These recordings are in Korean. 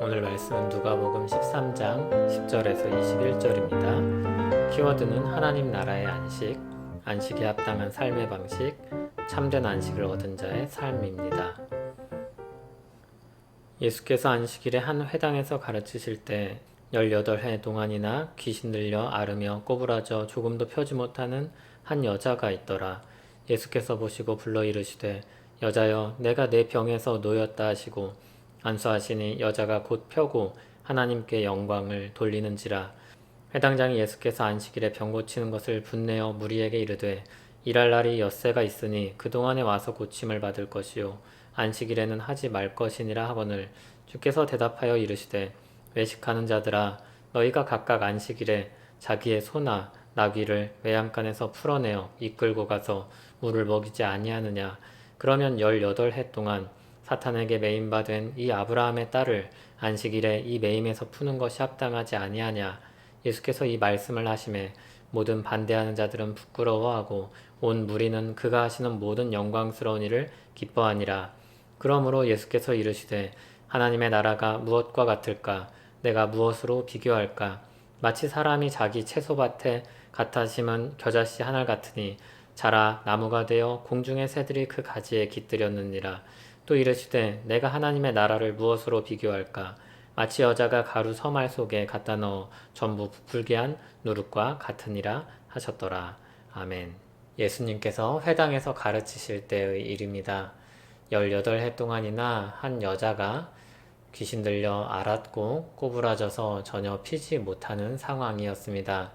오늘 말씀은 누가복음 13장 10절에서 21절입니다. 키워드는 하나님 나라의 안식, 안식에 합당한 삶의 방식, 참된 안식을 얻은 자의 삶입니다. 예수께서 안식일에 한 회당에서 가르치실 때 18해 동안이나 귀신 들려 앓으며 꼬부라져 조금도 펴지 못하는 한 여자가 있더라. 예수께서 보시고 불러 이르시되 여자여 내가 내 병에서 놓였다 하시고 안수하시니 여자가 곧 펴고 하나님께 영광을 돌리는지라. 회당장이 예수께서 안식일에 병 고치는 것을 분내어 무리에게 이르되 일할 날이 엿새가 있으니 그동안에 와서 고침을 받을 것이요 안식일에는 하지 말 것이니라 하거늘 주께서 대답하여 이르시되 외식하는 자들아 너희가 각각 안식일에 자기의 소나 나귀를 외양간에서 풀어내어 이끌고 가서 물을 먹이지 아니하느냐. 그러면 18해 동안 사탄에게 매임바 된 이 아브라함의 딸을 안식일에 이 매임에서 푸는 것이 합당하지 아니하냐. 예수께서 이 말씀을 하심에 모든 반대하는 자들은 부끄러워하고 온 무리는 그가 하시는 모든 영광스러운 일을 기뻐하니라. 그러므로 예수께서 이르시되 하나님의 나라가 무엇과 같을까? 내가 무엇으로 비교할까? 마치 사람이 자기 채소밭에 갖다 심은 겨자씨 하나 같으니 자라 나무가 되어 공중의 새들이 그 가지에 깃들였느니라. 또 이르시되 내가 하나님의 나라를 무엇으로 비교할까? 마치 여자가 가루 서말 속에 갖다 넣어 전부 부풀게 한 누룩과 같으니라 하셨더라. 아멘. 예수님께서 회당에서 가르치실 때의 일입니다. 18해 동안이나 한 여자가 귀신 들려 앓았고 꼬부라져서 전혀 피지 못하는 상황이었습니다.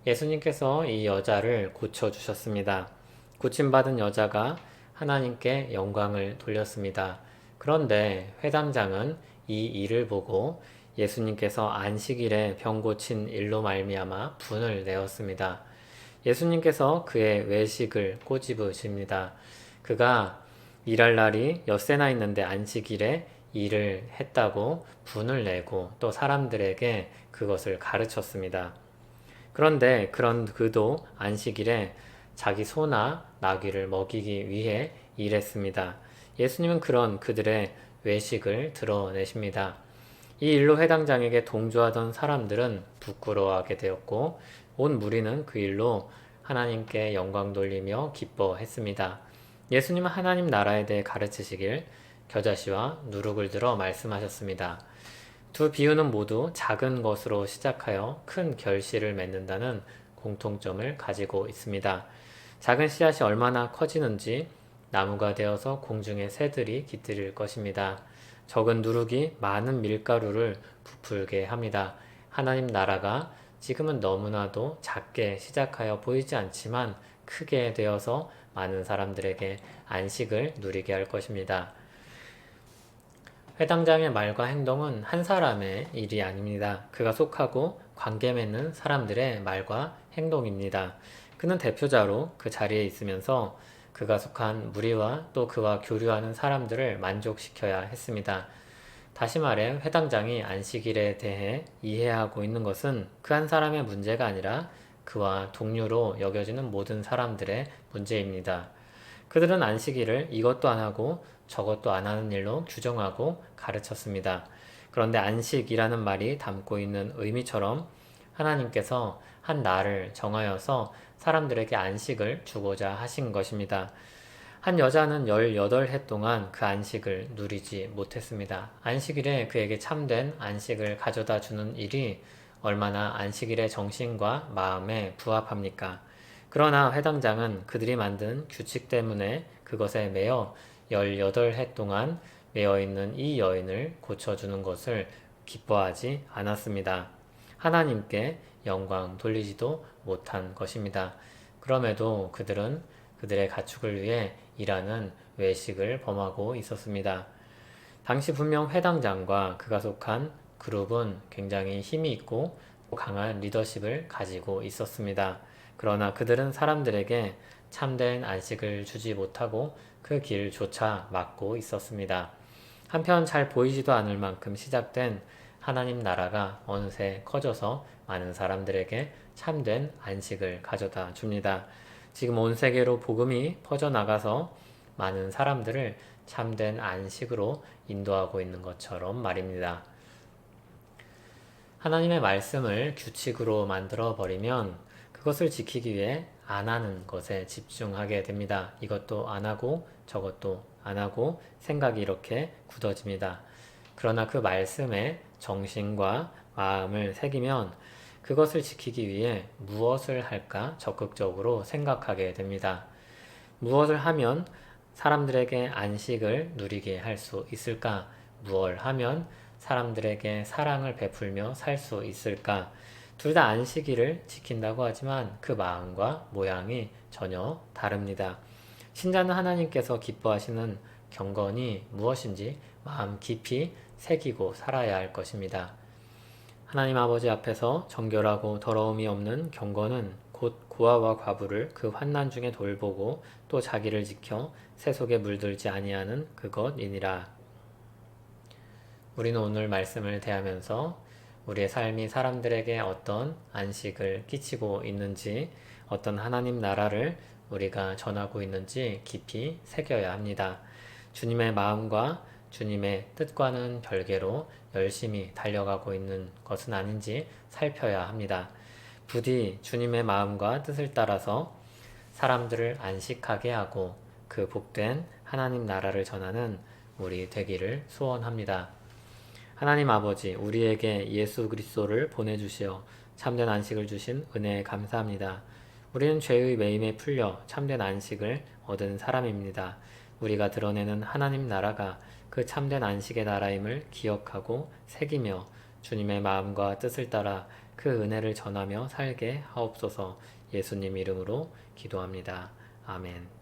예수님께서 이 여자를 고쳐주셨습니다. 고침받은 여자가 하나님께 영광을 돌렸습니다. 그런데 회당장은 이 일을 보고 예수님께서 안식일에 병 고친 일로 말미암아 분을 내었습니다. 예수님께서 그의 외식을 꼬집으십니다. 그가 일할 날이 엿새나 있는데 안식일에 일을 했다고 분을 내고 또 사람들에게 그것을 가르쳤습니다. 그런데 그런 그도 안식일에 자기 소나 나귀를 먹이기 위해 일했습니다. 예수님은 그런 그들의 외식을 드러내십니다. 이 일로 회당장에게 동조하던 사람들은 부끄러워하게 되었고 온 무리는 그 일로 하나님께 영광 돌리며 기뻐했습니다. 예수님은 하나님 나라에 대해 가르치시길 겨자씨와 누룩을 들어 말씀하셨습니다. 두 비유는 모두 작은 것으로 시작하여 큰 결실을 맺는다는 공통점을 가지고 있습니다. 작은 씨앗이 얼마나 커지는지 나무가 되어서 공중의 새들이 깃들일 것입니다. 적은 누룩이 많은 밀가루를 부풀게 합니다. 하나님 나라가 지금은 너무나도 작게 시작하여 보이지 않지만 크게 되어서 많은 사람들에게 안식을 누리게 할 것입니다. 회당장의 말과 행동은 한 사람의 일이 아닙니다. 그가 속하고 관계 맺는 사람들의 말과 행동입니다. 그는 대표자로 그 자리에 있으면서 그가 속한 무리와 또 그와 교류하는 사람들을 만족시켜야 했습니다. 다시 말해 회당장이 안식일에 대해 이해하고 있는 것은 그 한 사람의 문제가 아니라 그와 동료로 여겨지는 모든 사람들의 문제입니다. 그들은 안식일을 이것도 안 하고 저것도 안 하는 일로 규정하고 가르쳤습니다. 그런데 안식이라는 말이 담고 있는 의미처럼 하나님께서 한 날을 정하여서 사람들에게 안식을 주고자 하신 것입니다. 한 여자는 18해 동안 그 안식을 누리지 못했습니다. 안식일에 그에게 참된 안식을 가져다 주는 일이 얼마나 안식일의 정신과 마음에 부합합니까? 그러나 회당장은 그들이 만든 규칙 때문에 그것에 매여 18해 동안 매여있는 이 여인을 고쳐주는 것을 기뻐하지 않았습니다. 하나님께 영광 돌리지도 못한 것입니다. 그럼에도 그들은 그들의 가축을 위해 일하는 외식을 범하고 있었습니다. 당시 분명 회당장과 그가 속한 그룹은 굉장히 힘이 있고 강한 리더십을 가지고 있었습니다. 그러나 그들은 사람들에게 참된 안식을 주지 못하고 그 길조차 막고 있었습니다. 한편 잘 보이지도 않을 만큼 시작된 하나님 나라가 어느새 커져서 많은 사람들에게 참된 안식을 가져다 줍니다. 지금 온 세계로 복음이 퍼져나가서 많은 사람들을 참된 안식으로 인도하고 있는 것처럼 말입니다. 하나님의 말씀을 규칙으로 만들어 버리면 그것을 지키기 위해 안 하는 것에 집중하게 됩니다. 이것도 안 하고 저것도 안 하고 생각이 이렇게 굳어집니다. 그러나 그 말씀에 정신과 마음을 새기면 그것을 지키기 위해 무엇을 할까 적극적으로 생각하게 됩니다. 무엇을 하면 사람들에게 안식을 누리게 할 수 있을까? 무엇을 하면 사람들에게 사랑을 베풀며 살 수 있을까? 둘 다 안식일을 지킨다고 하지만 그 마음과 모양이 전혀 다릅니다. 신자는 하나님께서 기뻐하시는 경건이 무엇인지 마음 깊이 새기고 살아야 할 것입니다. 하나님 아버지 앞에서 정결하고 더러움이 없는 경건은 곧 고아와 과부를 그 환난 중에 돌보고 또 자기를 지켜 새 속에 물들지 아니하는 그것이니라. 우리는 오늘 말씀을 대하면서 우리의 삶이 사람들에게 어떤 안식을 끼치고 있는지, 어떤 하나님 나라를 우리가 전하고 있는지 깊이 새겨야 합니다. 주님의 마음과 주님의 뜻과는 별개로 열심히 달려가고 있는 것은 아닌지 살펴야 합니다. 부디 주님의 마음과 뜻을 따라서 사람들을 안식하게 하고 그 복된 하나님 나라를 전하는 우리 되기를 소원합니다. 하나님 아버지, 우리에게 예수 그리스도를 보내주시어 참된 안식을 주신 은혜에 감사합니다. 우리는 죄의 매임에 풀려 참된 안식을 얻은 사람입니다. 우리가 드러내는 하나님 나라가 그 참된 안식의 나라임을 기억하고 새기며 주님의 마음과 뜻을 따라 그 은혜를 전하며 살게 하옵소서. 예수님 이름으로 기도합니다. 아멘.